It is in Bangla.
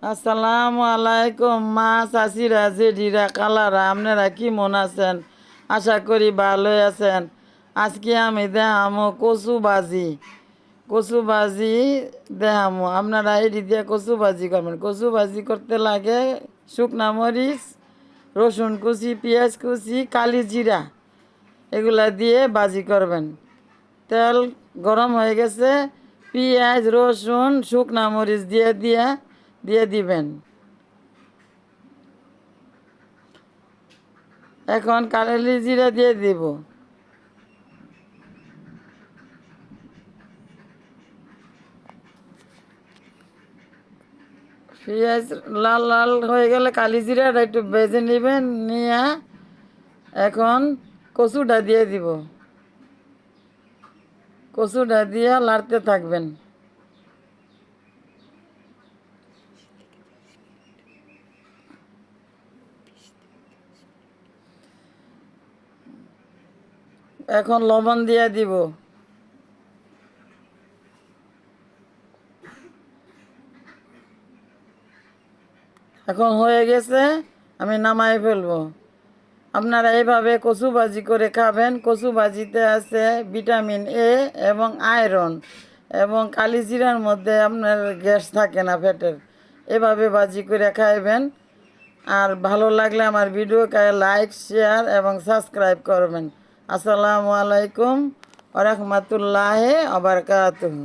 আসসালামু আলাইকুম মা চাচিরা জেঠিরা কালারা আপনারা কি মন আছেন? আশা করি ভালোই আছেন। আজকে আমি দেখামো কচু ভাজি দেখামো। আপনারা এটি দিয়ে কচু ভাজি করবেন। কচু ভাজি করতে লাগে শুকনা মরিচ, রসুন কুচি, পেঁয়াজ কুচি, কালি জিরা এগুলা দিয়ে ভাজি করবেন। তেল গরম হয়ে গেছে, পেঁয়াজ রসুন শুকনা মরিচ দিয়ে দিবেন। এখন কালি জিরা দিয়ে দিব। পেঁয়াজ লাল লাল হয়ে গেলে কালি জিরাটা একটু ভেজে নেবেন, নিয়ে এখন কচুটা দিয়ে দিব। কচুটা দিয়ে লাড়তে থাকবেন। এখন লবণ দিয়ে দিব। এখন হয়ে গেছে, আমি নামাই ফেলবো। আপনারা এইভাবে কচু ভাজি করে খাবেন। কচু ভাজিতে আছে ভিটামিন এ এবং আয়রন, এবং কালি জিরার মধ্যে আপনার গ্যাস থাকে না পেটের। এভাবে ভাজি করে খাইবেন। আর ভালো লাগলে আমার ভিডিওকে লাইক শেয়ার এবং সাবস্ক্রাইব করবেন। আসসালামু আলাইকুম ওয়া রাহমাতুল্লাহি ওয়া বারাকাতুহু।